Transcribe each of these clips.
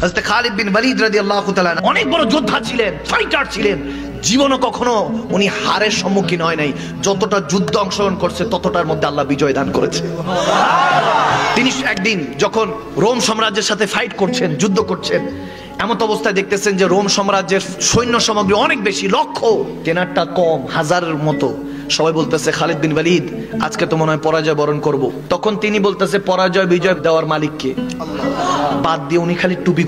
হযরত খালিদ বিন ওয়ালিদ রাদিয়াল্লাহু তাআলা অনেক বড় যোদ্ধা ছিলেন, ফাইটার ছিলেন। জীবনও কখনো উনি হারের সম্মুখীন হয় নাই। যতটা যুদ্ধ অংশগ্রহণ করছে ততটার মধ্যে আল্লাহ বিজয় দান করেছে। তিনি একদিন যখন রোম সাম্রাজ্যের সাথে ফাইট করছেন, যুদ্ধ করছেন, এমন অবস্থায় দেখতেছেন যে রোম সাম্রাজ্যের সৈন্য সামগ্রী অনেক বেশি, লক্ষ, কেনারটা কম, হাজারের মতো। সবাই বলতেছে খালিদ বিন ওয়ালিদ আজকে তো মনে হয় পরাজয় বরণ করব। তখন তিনি বলতেছে পরাজয় বিজয় দেওয়ার মালিক কে? বাদ দিয়ে উনি খালি টুপি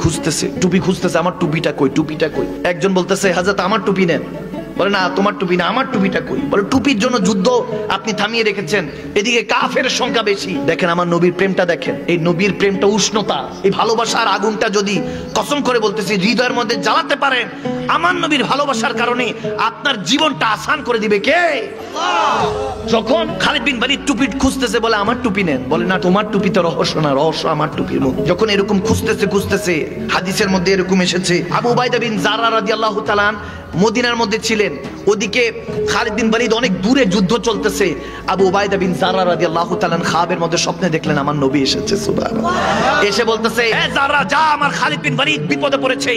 খুঁজতেছে, আমার টুপিটা কই, টুপিটা কই। একজন বলতেছে হযরত আমার টুপি নেন। বলে না তোমার টুপি না, আমার টুপিটা কই। বলে টুপির জন্য যুদ্ধ আপনি থামিয়ে রেখেছেন, এদিকে কাফের সংখ্যা বেশি। দেখেন আমার নবীর প্রেমটা দেখেন, এই নবীর প্রেমটা, উষ্ণতা, এই ভালোবাসার আগুনটা যদি কসম করে বলতেছি হৃদয়ের মধ্যে জ্বালাতে পারেন, আমার নবীর ভালোবাসার কারণে আপনার জীবনটা আসান করে দিবে কে? যখন খালিদ বিন ওয়ালিদ টুপি খুঁজতেছে, বলে আমার টুপি নেন। বলে না তোমার টুপি তো রহস্য না, রহস্য আমার টুপির মধ্যে। যখন এরকম খুঁজতেছে হাদিসের মধ্যে এরকম এসেছে আবু উবাইদা বিন জাররা রাদিয়াল্লাহু তাআলা মদিনার মধ্যে ছিলেন, ওদিকে খালিদ বিন ওয়ালিদ অনেক দূরে যুদ্ধ চলতেছে। আবু উবাইদা বিন জাররা রাদিয়াল্লাহু তাআলা খাবের মধ্যে স্বপ্নে দেখলেন আমার নবী এসেছে, সুবহানাল্লাহ। এসে বলতেছে এ জাররা যা, আমার খালিদ বিন ওয়ালিদ বিপদে পড়েছে,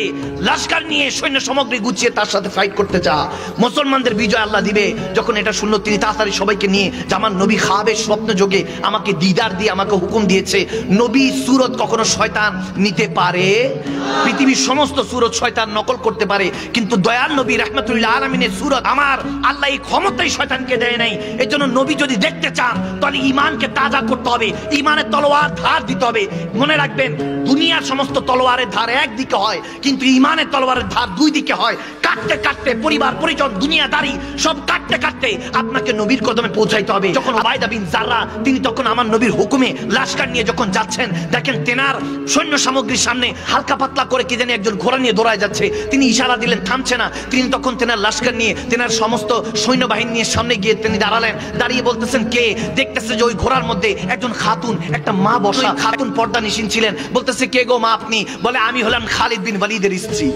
লশকর নিয়ে সৈন্য সামগ্রী গুছিয়ে তার সাথে ফাইট করতে যা, মুসলমানদের বিজয় আল্লাহ দিবে। যখন এটা শুনলো তিনি তাড়াতাড়ি সবাইকে নিয়ে যে আমার নবী খাবের স্বপ্ন যোগে আমাকে দিদার দিয়ে আমাকে হুকুম দিয়েছে। নবী সুরত কখনো শয়তান নিতে পারে? পৃথিবীর সমস্ত সুরত শয়তান নকল করতে পারে, কিন্তু দয়াল নবী রাহমাতুল্লিল আলামিনের সুরত আমার আল্লাহ এই ক্ষমতাই শয়তানকে দেয় নাই। এজন্য নবী যদি দেখতে চান তাহলে ঈমানকে তাজা করতে হবে, ঈমানের তলোয়ার ধার দিতে হবে। মনে রাখবেন দুনিয়ার সমস্ত তলোয়ারের ধার একদিকে হয়, কিন্তু ঈমানের তলোয়ারের ধার দুই দিকে হয়। কাটতে কাটতে পরিবার পরিজন দুনিয়াদারি সব কাটতে কাটতে আপনাকে নবীর কদমে পৌঁছাইতে হবে। যখন উবাইদা বিন জাররা তিনি তখন আমার নবীর হুকুমে লশকর নিয়ে যখন যাচ্ছেন, দেখেন তেনার সৈন্য সামগ্রীর সামনে হালকা পাতলা করে কি জানি একজন ঘোড়া নিয়ে দৌড়ায় যাচ্ছে। তিনি ইশারা দিলেন থামছে না। তিনি তখন তেনার লশকর নিয়ে তেনার সমস্ত সৈন্যবাহিনী নিয়ে সামনে গিয়ে তিনি দাঁড়ালেন। দাঁড়িয়ে বলতেছেন কে? দেখতেছে যে ওই ঘোড়ার মধ্যে একজন খাতুন, একটা মা বসা। খাতুন পর্দা নিশিন ছিলেন। বলতেছে কে গো মা আপনি? বলে আমি হলাম খালিদ বিন ওয়ালিদের স্ত্রী।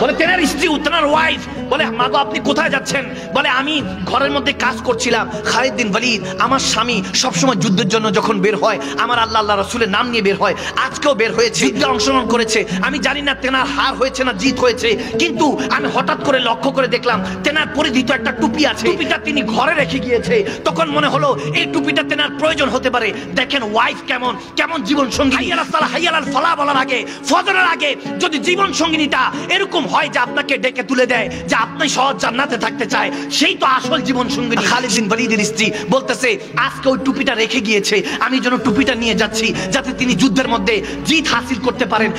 বলে তেনার স্ত্রী, তেনার ওয়াইফ। বলে মা গো আপনি কোথায় যাচ্ছেন? বলে আমি ঘরের মধ্যে কাজ করছিলাম। খালিদ বিন ওয়ালিদ আমার স্বামী সবসময় যুদ্ধের জন্য যখন বের হয় আমার আল্লাহ রাসূলের নাম নিয়ে বের হয়, আজকেও বের হয়েছে, যুদ্ধে অংশগ্রহণ করেছে। আমি জানি না তেনার হার হয়েছে না জিত হয়েছে, কিন্তু আমি হঠাৎ করে লক্ষ্য করে দেখলাম তেনার পরিধিত একটা টুপি আছে, টুপিটা তিনি ঘরে রেখে গিয়েছে। তখন মনে হলো এই টুপিটা তেনার প্রয়োজন হতে পারে। দেখেন ওয়াইফ কেমন কেমন জীবন সঙ্গী। হাইয়ালাস সালাহ হাইয়ালাল ফালাহ বলার আগে, ফজরের আগে যদি জীবন সঙ্গিনীটা এরকম হয় যে আপনাকে ডেকে তুলে দেয় যে আপনি সহজ জান্নাতে থাকতে চায়, সেই তো আসল জীবন সঙ্গিনী। খালিদ বিন ওয়ালিদের স্ত্রী বলতেছে আজকে ওই টুপিটা রেখে গিয়েছে, আমি যেন টুপিটা নিয়ে যাচ্ছি যাতে তিনি যুদ্ধের মধ্যে জিত হাসিল করতে পারেন।